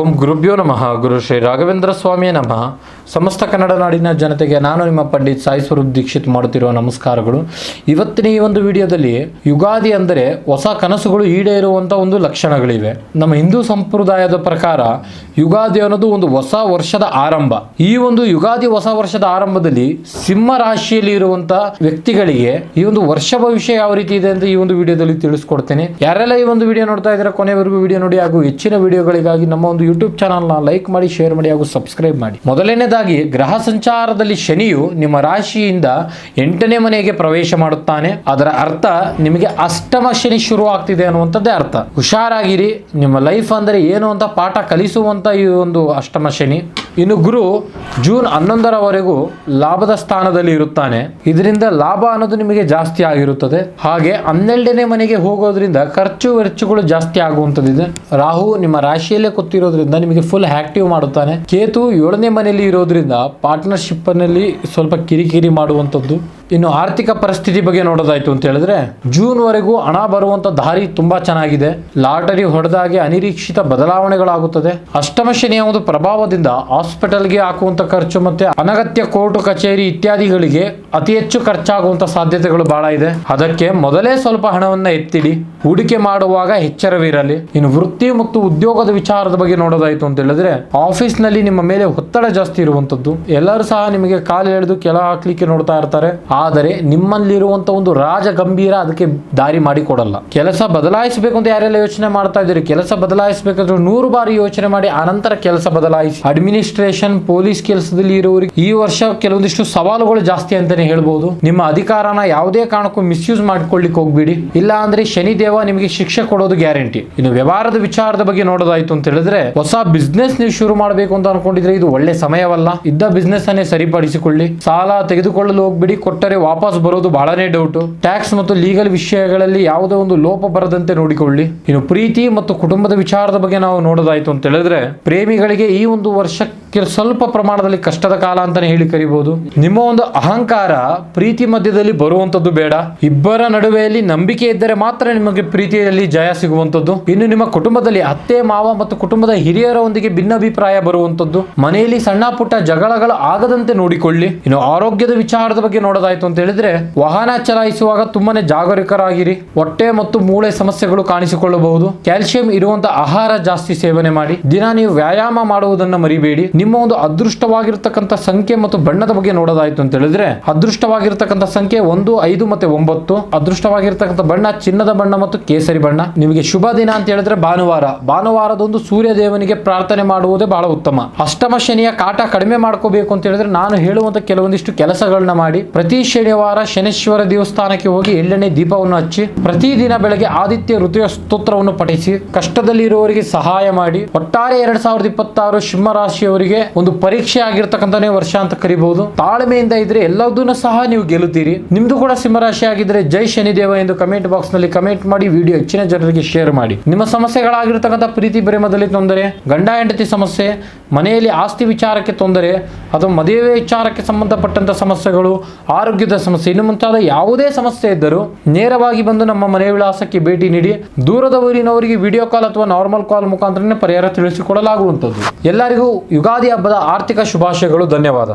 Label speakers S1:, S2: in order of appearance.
S1: ಓಂ ಗುರುಭ್ಯೋ ನಮಃ. ಗುರು ಶ್ರೀ ರಾಘವೇಂದ್ರ ಸ್ವಾಮಿಯೇ ನಮಃ. ಸಮಸ್ತ ಕನ್ನಡ ನಾಡಿನ ಜನತೆಗೆ ನಾನು ನಿಮ್ಮ ಪಂಡಿತ್ ಸಾಯಿ ಸ್ವರೂಪ್ ದೀಕ್ಷಿತ್ ಮಾಡುತ್ತಿರುವ ನಮಸ್ಕಾರಗಳು. ಇವತ್ತಿನ ಈ ಒಂದು ವಿಡಿಯೋದಲ್ಲಿ ಯುಗಾದಿ ಅಂದರೆ ಹೊಸ ಕನಸುಗಳು ಈಡೇರುವಂಥ ಒಂದು ಲಕ್ಷಣಗಳಿವೆ. ನಮ್ಮ ಹಿಂದೂ ಸಂಪ್ರದಾಯದ ಪ್ರಕಾರ ಯುಗಾದಿ ಅನ್ನೋದು ಒಂದು ಹೊಸ ವರ್ಷದ ಆರಂಭ. ಈ ಒಂದು ಯುಗಾದಿ ಹೊಸ ವರ್ಷದ ಆರಂಭದಲ್ಲಿ ಸಿಂಹ ರಾಶಿಯಲ್ಲಿ ಇರುವಂಥ ವ್ಯಕ್ತಿಗಳಿಗೆ ಈ ಒಂದು ವರ್ಷ ಭವಿಷ್ಯ ಯಾವ ರೀತಿ ಇದೆ ಅಂತ ಈ ಒಂದು ವಿಡಿಯೋದಲ್ಲಿ ತಿಳಿಸ್ಕೊಡ್ತೇನೆ. ಯಾರೆಲ್ಲ ಈ ಒಂದು ವಿಡಿಯೋ ನೋಡ್ತಾ ಇದ್ದಾರೆ ಕೊನೆವರೆಗೂ ವಿಡಿಯೋ ನೋಡಿ ಹಾಗೂ ಹೆಚ್ಚಿನ ವಿಡಿಯೋಗಳಿಗಾಗಿ ನಮ್ಮ ಒಂದು ಯೂಟ್ಯೂಬ್ ಚಾನಲ್ನ ಲೈಕ್ ಮಾಡಿ, ಶೇರ್ ಮಾಡಿ ಹಾಗೂ ಸಬ್ಸ್ಕ್ರೈಬ್ ಮಾಡಿ. ಮೊದಲನೇದಾಗಿ ಗ್ರಹ ಸಂಚಾರದಲ್ಲಿ ಶನಿಯು ನಿಮ್ಮ ರಾಶಿಯಿಂದ 8ನೇ ಮನೆಗೆ ಪ್ರವೇಶ ಮಾಡುತ್ತಾನೆ. ಅದರ ಅರ್ಥ ನಿಮಗೆ ಅಷ್ಟಮ ಶನಿ ಶುರು ಆಗ್ತಿದೆ ಅನ್ನುವಂಥದ್ದೇ ಅರ್ಥ. ಹುಷಾರಾಗಿರಿ. ನಿಮ್ಮ ಲೈಫ್ ಅಂದರೆ ಏನು ಅಂತ ಪಾಠ ಕಲಿಸುವಂತ ಈ ಒಂದು ಅಷ್ಟಮ ಶನಿ. ಇನ್ನು ಗುರು ಜೂನ್ 11ರವರೆಗೂ ಲಾಭದ ಸ್ಥಾನದಲ್ಲಿ ಇರುತ್ತಾನೆ. ಇದರಿಂದ ಲಾಭ ಅನ್ನೋದು ನಿಮಗೆ ಜಾಸ್ತಿ ಆಗಿರುತ್ತದೆ. ಹಾಗೆ 12ನೇ ಮನೆಗೆ ಹೋಗೋದ್ರಿಂದ ಖರ್ಚು ವೆಚ್ಚಗಳು ಜಾಸ್ತಿ ಆಗುವಂಥದ್ದಿದೆ. ರಾಹು ನಿಮ್ಮ ರಾಶಿಯಲ್ಲೇ ಕೂತಿರೋದ್ರಿಂದ ನಿಮಗೆ ಫುಲ್ ಆಕ್ಟಿವ್ ಮಾಡುತ್ತಾನೆ. ಕೇತು 7ನೇ ಮನೆಯಲ್ಲಿ ಇರೋದ್ರಿಂದ ಪಾರ್ಟ್ನರ್ಶಿಪ್ ನಲ್ಲಿ ಸ್ವಲ್ಪ ಕಿರಿಕಿರಿ ಮಾಡುವಂಥದ್ದು. ಇನ್ನು ಆರ್ಥಿಕ ಪರಿಸ್ಥಿತಿ ಬಗ್ಗೆ ನೋಡೋದಾಯ್ತು ಅಂತ ಹೇಳಿದ್ರೆ ಜೂನ್ ವರೆಗೂ ಹಣ ಬರುವಂತ ದಾರಿ ತುಂಬಾ ಚೆನ್ನಾಗಿದೆ. ಲಾಟರಿ ಹೊಡೆದಾಗೆ ಅನಿರೀಕ್ಷಿತ ಬದಲಾವಣೆಗಳಾಗುತ್ತದೆ. ಅಷ್ಟಮ ಶನಿಯ ಒಂದು ಪ್ರಭಾವದಿಂದ ಹಾಸ್ಪಿಟಲ್ಗೆ ಹಾಕುವಂತ ಖರ್ಚು ಮತ್ತೆ ಅನಗತ್ಯ ಕೋರ್ಟ್ ಕಚೇರಿ ಇತ್ಯಾದಿಗಳಿಗೆ ಅತಿ ಹೆಚ್ಚು ಖರ್ಚಾಗುವಂತ ಸಾಧ್ಯತೆಗಳು ಬಹಳ ಇದೆ. ಅದಕ್ಕೆ ಮೊದಲೇ ಸ್ವಲ್ಪ ಹಣವನ್ನ ಎತ್ತಿಡಿ. ಹೂಡಿಕೆ ಮಾಡುವಾಗ ಎಚ್ಚರವಿರಲಿ. ಇನ್ನು ವೃತ್ತಿ ಮತ್ತು ಉದ್ಯೋಗದ ವಿಚಾರದ ಬಗ್ಗೆ ನೋಡೋದಾಯ್ತು ಅಂತ ಹೇಳಿದ್ರೆ ಆಫೀಸ್ ನಲ್ಲಿ ನಿಮ್ಮ ಮೇಲೆ ಒತ್ತಡ ಜಾಸ್ತಿ ಇರುವಂತದ್ದು. ಎಲ್ಲರೂ ಸಹ ನಿಮಗೆ ಕಾಲು ಎಳೆದು ಕೆಳ ಹಾಕ್ಲಿಕ್ಕೆ ನೋಡ್ತಾ ಇರ್ತಾರೆ. ಆದರೆ ನಿಮ್ಮಲ್ಲಿರುವಂತ ಒಂದು ರಾಜ ಗಂಭೀರ ಅದಕ್ಕೆ ದಾರಿ ಮಾಡಿ ಕೊಡಲ್ಲ. ಕೆಲಸ ಬದಲಾಯಿಸಬೇಕು ಅಂತ ಯಾರೆಲ್ಲ ಯೋಚನೆ ಮಾಡ್ತಾ ಇದ್ದೀರಿ, ಕೆಲಸ ಬದಲಾಯಿಸಬೇಕಾದ್ರೆ 100 ಬಾರಿ ಯೋಚನೆ ಮಾಡಿ ಆನಂತರ ಕೆಲಸ ಬದಲಾಯಿಸಿ. ಅಡ್ಮಿನಿಸ್ಟ್ರೇಷನ್, ಪೊಲೀಸ್ ಕೆಲಸದಲ್ಲಿ ಇರುವವರಿಗೆ ಈ ವರ್ಷ ಕೆಲವೊಂದಿಷ್ಟು ಸವಾಲುಗಳು ಜಾಸ್ತಿ ಅಂತಾನೆ ಹೇಳ್ಬೋದು. ನಿಮ್ಮ ಅಧಿಕಾರನ ಯಾವುದೇ ಕಾರಣಕ್ಕೂ ಮಿಸ್ಯೂಸ್ ಮಾಡ್ಕೊಳ್ಳಿಕ್ಕೆ ಹೋಗ್ಬೇಡಿ. ಇಲ್ಲ ಅಂದ್ರೆ ಶನಿದೇವ ನಿಮಗೆ ಶಿಕ್ಷೆ ಕೊಡೋದು ಗ್ಯಾರಂಟಿ. ಇನ್ನು ವ್ಯವಹಾರದ ವಿಚಾರದ ಬಗ್ಗೆ ನೋಡೋದಾಯ್ತು ಅಂತ ಹೇಳಿದ್ರೆ ಹೊಸ ಬಿಸ್ನೆಸ್ ನೀವು ಶುರು ಮಾಡಬೇಕು ಅಂತ ಅನ್ಕೊಂಡಿದ್ರೆ ಇದು ಒಳ್ಳೆ ಸಮಯವಲ್ಲ. ಇದ್ದ ಬಿಸ್ನೆಸ್ ಅನ್ನೇ ಸರಿಪಡಿಸಿಕೊಳ್ಳಿ. ಸಾಲ ತೆಗೆದುಕೊಳ್ಳಲು ಹೋಗ್ಬಿಡಿ. ಕೊಟ್ಟರೆ ವಾಪಸ್ ಬರೋದು ಬಹಳನೇ ಡೌಟ್. ಟ್ಯಾಕ್ಸ್ ಮತ್ತು ಲೀಗಲ್ ವಿಷಯಗಳಲ್ಲಿ ಯಾವುದೇ ಒಂದು ಲೋಪ ಬರದಂತೆ ನೋಡಿಕೊಳ್ಳಿ. ಇನ್ನು ಪ್ರೀತಿ ಮತ್ತು ಕುಟುಂಬದ ವಿಚಾರದ ಬಗ್ಗೆ ನಾವು ನೋಡೋದಾಯ್ತು ಅಂತ ಹೇಳಿದ್ರೆ ಪ್ರೇಮಿಗಳಿಗೆ ಈ ಒಂದು ವರ್ಷಕ್ಕೆ ಸ್ವಲ್ಪ ಪ್ರಮಾಣದಲ್ಲಿ ಕಷ್ಟದ ಕಾಲ ಅಂತಾನೆ ಹೇಳಿ ಕರಿಬಹುದು. ನಿಮ್ಮ ಒಂದು ಅಹಂಕಾರ ಪ್ರೀತಿ ಮಧ್ಯದಲ್ಲಿ ಬರುವಂತದ್ದು ಬೇಡ. ಇಬ್ಬರ ನಡುವೆಯಲ್ಲಿ ನಂಬಿಕೆ ಇದ್ದರೆ ಮಾತ್ರ ನಿಮಗೆ ಪ್ರೀತಿಯಲ್ಲಿ ಜಯ ಸಿಗುವಂತದ್ದು. ಇನ್ನು ನಿಮ್ಮ ಕುಟುಂಬದಲ್ಲಿ ಅತ್ತೆ ಮಾವ ಮತ್ತು ಕುಟುಂಬದ ಹಿರಿಯರೊಂದಿಗೆ ಭಿನ್ನಾಭಿಪ್ರಾಯ ಬರುವಂತದ್ದು. ಮನೆಯಲ್ಲಿ ಸಣ್ಣ ಪುಟ್ಟ ಜಗಳಗಳು ಆಗದಂತೆ ನೋಡಿಕೊಳ್ಳಿ. ಇನ್ನು ಆರೋಗ್ಯದ ವಿಚಾರದ ಬಗ್ಗೆ ನೋಡೋದಾಯ್ತು ಅಂತ ಹೇಳಿದ್ರೆ ವಾಹನ ಚಲಾಯಿಸುವಾಗ ತುಂಬಾನೇ ಜಾಗರೂಕರಾಗಿರಿ. ಹೊಟ್ಟೆ ಮತ್ತು ಮೂಳೆ ಸಮಸ್ಯೆಗಳು ಕಾಣಿಸಿಕೊಳ್ಳಬಹುದು. ಕ್ಯಾಲ್ಸಿಯಂ ಇರುವಂತಹ ಆಹಾರ ಜಾಸ್ತಿ ಸೇವನೆ ಮಾಡಿ. ದಿನ ನೀವು ವ್ಯಾಯಾಮ ಮಾಡುವುದನ್ನು ಮರಿಬೇಡಿ. ನಿಮ್ಮ ಒಂದು ಅದೃಷ್ಟವಾಗಿರ್ತಕ್ಕಂಥ ಸಂಖ್ಯೆ ಮತ್ತು ಬಣ್ಣದ ಬಗ್ಗೆ ನೋಡೋದಾಯ್ತು ಅಂತ ಹೇಳಿದ್ರೆ ಅದೃಷ್ಟವಾಗಿರ್ತಕ್ಕಂಥ ಸಂಖ್ಯೆ 1, 5 ಮತ್ತೆ 9. ಅದೃಷ್ಟವಾಗಿರ್ತಕ್ಕಂಥ ಬಣ್ಣ ಚಿನ್ನದ ಬಣ್ಣ ಮತ್ತು ಕೇಸರಿ ಬಣ್ಣ. ನಿಮಗೆ ಶುಭ ದಿನ ಅಂತ ಹೇಳಿದ್ರೆ ಭಾನುವಾರದೊಂದು ಸೂರ್ಯ ದೇವನಿಗೆ ಪ್ರಾರ್ಥನೆ ಮಾಡುವುದೇ ಬಹಳ ಉತ್ತಮ. ಅಷ್ಟಮ ಶನಿಯ ಕಾಟ ಕಡಿಮೆ ಮಾಡ್ಕೋಬೇಕು ಅಂತ ಹೇಳಿದ್ರೆ ನಾನು ಹೇಳುವಂತ ಕೆಲವೊಂದಿಷ್ಟು ಕೆಲಸಗಳನ್ನ ಮಾಡಿ. ಪ್ರತಿ ಶನಿವಾರ ಶನೇಶ್ವರ ದೇವಸ್ಥಾನಕ್ಕೆ ಹೋಗಿ ಎಳ್ಳೆಣ್ಣೆ ದೀಪವನ್ನು ಹಚ್ಚಿ ಪ್ರತಿದಿನ ಬೆಳಗ್ಗೆ ಆದಿತ್ಯ ಹೃದಯ ಸ್ತೋತ್ರವನ್ನು ಪಠಿಸಿ ಕಷ್ಟದಲ್ಲಿ ಇರುವವರಿಗೆ ಸಹಾಯ ಮಾಡಿ. ಒಟ್ಟಾರೆ 2026 ಸಿಂಹ ರಾಶಿಯವರಿಗೆ ಒಂದು ಪರೀಕ್ಷೆ ಆಗಿರ್ತಕ್ಕಂಥನೇ ವರ್ಷ ಅಂತ ಕರಿಬಹುದು. ತಾಳ್ಮೆಯಿಂದ ಇದ್ರೆ ಎಲ್ಲದನ್ನು ಸಹ ನೀವು ಗೆಲ್ಲುತ್ತೀರಿ. ನಿಮ್ದು ಕೂಡ ಸಿಂಹ ರಾಶಿ ಆಗಿದ್ರೆ ಜೈ ಶನಿದೇವ ಎಂದು ಕಮೆಂಟ್ ಬಾಕ್ಸ್ ನಲ್ಲಿ ಕಮೆಂಟ್ ಮಾಡಿ. ವಿಡಿಯೋ ಹೆಚ್ಚಿನ ಜನರಿಗೆ ಶೇರ್ ಮಾಡಿ. ನಿಮ್ಮ ಸಮಸ್ಯೆಗಳಾಗಿರ್ತಕ್ಕಂಥ ಪ್ರೀತಿ ಪ್ರೇಮದಲ್ಲಿ ತೊಂದರೆ, ಗಂಡ ಹೆಂಡತಿ ಸಮಸ್ಯೆ, ಮನೆಯಲ್ಲಿ ಆಸ್ತಿ ವಿಚಾರಕ್ಕೆ ತೊಂದರೆ ಅಥವಾ ಮದುವೆ ವಿಚಾರಕ್ಕೆ ಸಂಬಂಧಪಟ್ಟಂತ ಸಮಸ್ಯೆಗಳು, ಆರೋಗ್ಯದ ಸಮಸ್ಯೆ, ಇನ್ನು ಮುಂತಾದ ಯಾವುದೇ ಸಮಸ್ಯೆ ಇದ್ದರೂ ನೇರವಾಗಿ ಬಂದು ನಮ್ಮ ಮನೆ ವಿಳಾಸಕ್ಕೆ ಭೇಟಿ ನೀಡಿ. ದೂರದ ಊರಿನವರಿಗೆ ವಿಡಿಯೋ ಕಾಲ್ ಅಥವಾ ನಾರ್ಮಲ್ ಕಾಲ್ ಮುಖಾಂತರ ಪರಿಹಾರ ತಿಳಿಸಿಕೊಡಲಾಗುವಂಥದ್ದು. ಎಲ್ಲರಿಗೂ ಯುಗಾದಿ ಹಬ್ಬದ ಆರ್ಥಿಕ ಶುಭಾಶಯಗಳು. ಧನ್ಯವಾದ.